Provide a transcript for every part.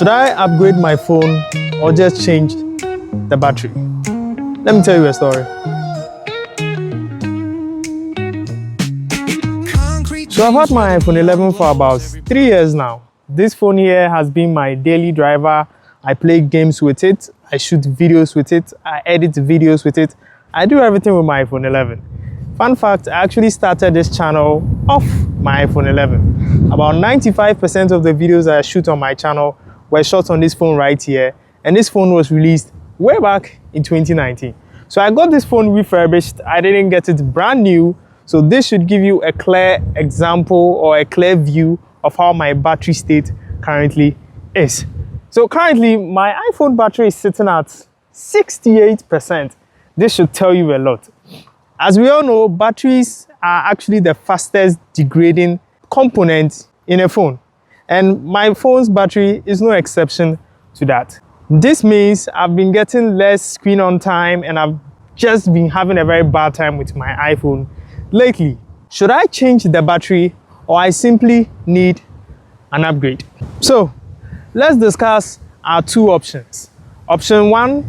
Should I upgrade my phone or just change the battery? Let me tell you a story. So I've had my iPhone 11 for about 3 years now. This phone here has been my daily driver. I play games with it, I shoot videos with it, I edit videos with it. I do everything with my iPhone 11. Fun fact, I actually started this channel off my iPhone 11. About 95% of the videos I shoot on my channel were shot on this phone right here, and this phone was released way back in 2019. So I got this phone refurbished. I didn't get it brand new, so this should give you a clear example or a clear view of how my battery state currently is. So currently my iPhone battery is sitting at 68%. This should tell you a lot. As we all know, batteries are actually the fastest degrading component in a phone. And my phone's battery is no exception to that. This means I've been getting less screen on time and I've just been having a very bad time with my iPhone lately. Should I change the battery or I simply need an upgrade? So let's discuss our two options. Option one,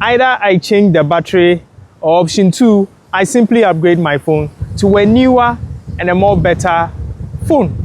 either I change the battery, or option two, I simply upgrade my phone to a newer and a more better phone.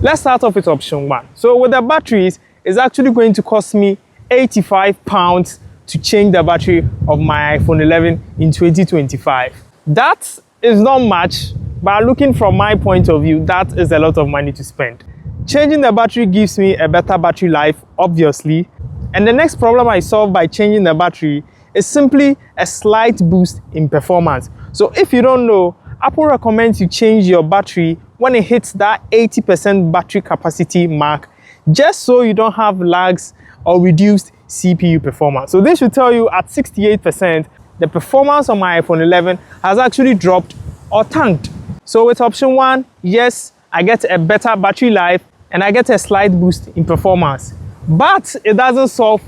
Let's start off with option one. So with the batteries, it's actually going to cost me £85 to change the battery of my iPhone 11 in 2025. That is not much, but looking from my point of view, that is a lot of money to spend. Changing the battery gives me a better battery life, obviously. And the next problem I solve by changing the battery is simply a slight boost in performance. So if you don't know, Apple recommends you change your battery when it hits that 80% battery capacity mark, just so you don't have lags or reduced CPU performance. So this should tell you at 68%, the performance on my iPhone 11 has actually dropped or tanked. So with option one, yes, I get a better battery life and I get a slight boost in performance. But it doesn't solve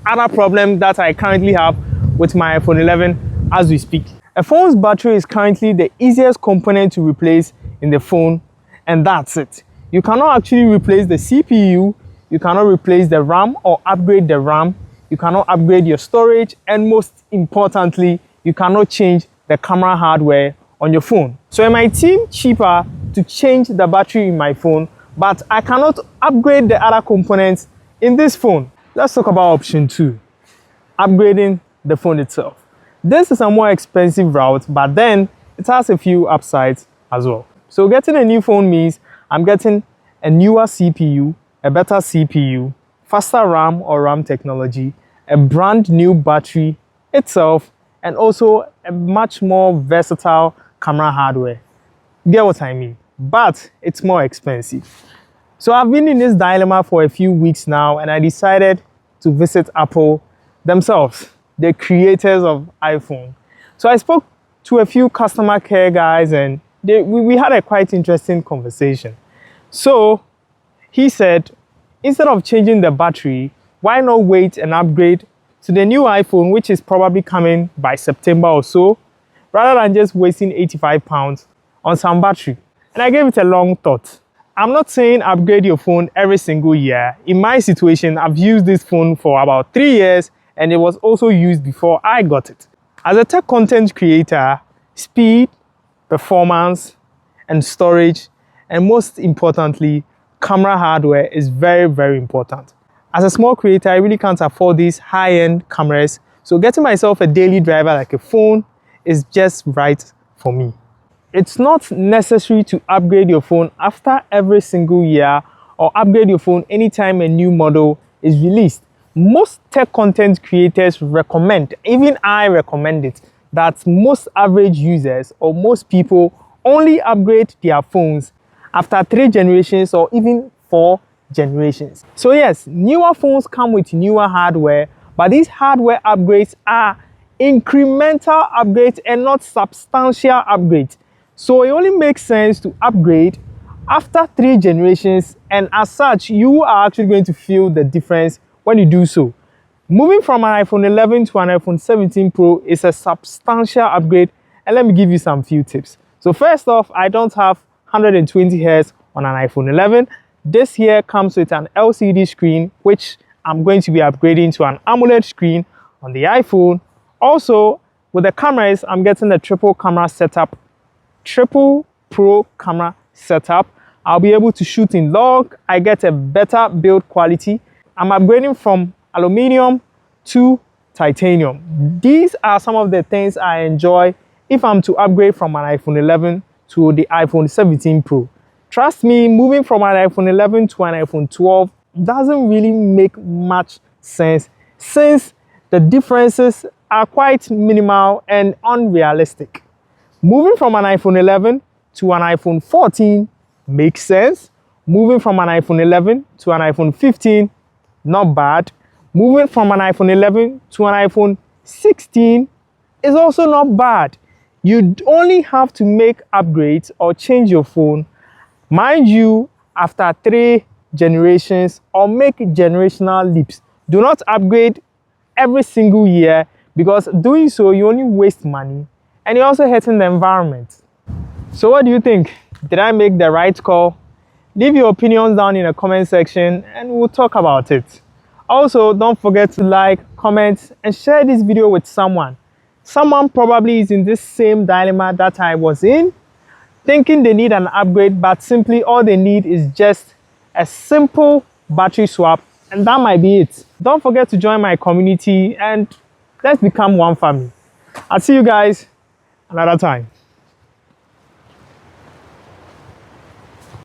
other problems that I currently have with my iPhone 11 as we speak. A phone's battery is currently the easiest component to replace in the phone, and that's it. You cannot actually replace the CPU, you cannot replace the RAM or upgrade the RAM, you cannot upgrade your storage, and most importantly, you cannot change the camera hardware on your phone. So it might seem cheaper to change the battery in my phone, but I cannot upgrade the other components in this phone. Let's talk about option two, upgrading the phone itself. This is a more expensive route, but then it has a few upsides as well. So getting a new phone means I'm getting a newer CPU, a better CPU, faster RAM or RAM technology, a brand new battery itself, and also a much more versatile camera hardware. Get what I mean? But it's more expensive. So I've been in this dilemma for a few weeks now, and I decided to visit Apple themselves, the creators of iPhone. So I spoke to a few customer care guys and we had a quite interesting conversation. So he said, instead of changing the battery, why not wait and upgrade to the new iPhone, which is probably coming by September or so, rather than just wasting £85 on some battery. And I gave it a long thought. I'm not saying upgrade your phone every single year. In my situation, I've used this phone for about 3 years and it was also used before I got it. As a tech content creator, speed, performance, and storage, and most importantly, camera hardware is very, very important. As a small creator, I really can't afford these high-end cameras, so getting myself a daily driver like a phone is just right for me. It's not necessary to upgrade your phone after every single year or upgrade your phone anytime a new model is released. Most tech content creators recommend, even I recommend it, that most average users or most people only upgrade their phones after 3 generations or even 4 generations. So yes, newer phones come with newer hardware, but these hardware upgrades are incremental upgrades and not substantial upgrades. So it only makes sense to upgrade after 3 generations, and as such, you are actually going to feel the difference when you do so. Moving from an iPhone 11 to an iPhone 17 Pro is a substantial upgrade, and let me give you some few tips. So first off, I don't have 120 Hz on an iPhone 11. This here comes with an LCD screen, which I'm going to be upgrading to an AMOLED screen on the iPhone. Also, with the cameras, I'm getting the triple pro camera setup. I'll be able to shoot in log. I get a better build quality. I'm upgrading from aluminum to titanium. These are some of the things I enjoy if I'm to upgrade from an iPhone 11 to the iPhone 17 Pro. Trust me, moving from an iPhone 11 to an iPhone 12 doesn't really make much sense since the differences are quite minimal and unrealistic. Moving from an iPhone 11 to an iPhone 14 makes sense. Moving from an iPhone 11 to an iPhone 15, not bad. Moving from an iPhone 11 to an iPhone 16 is also not bad. You only have to make upgrades or change your phone, mind you, after 3 generations or make generational leaps. Do not upgrade every single year, because doing so, you only waste money and you're also hurting the environment. So what do you think? Did I make the right call? Leave your opinions down in the comment section and we'll talk about it. Also, don't forget to like, comment, and share this video with someone. Someone probably is in this same dilemma that I was in, thinking they need an upgrade, but simply all they need is just a simple battery swap, and that might be it. Don't forget to join my community and let's become one family. I'll see you guys another time.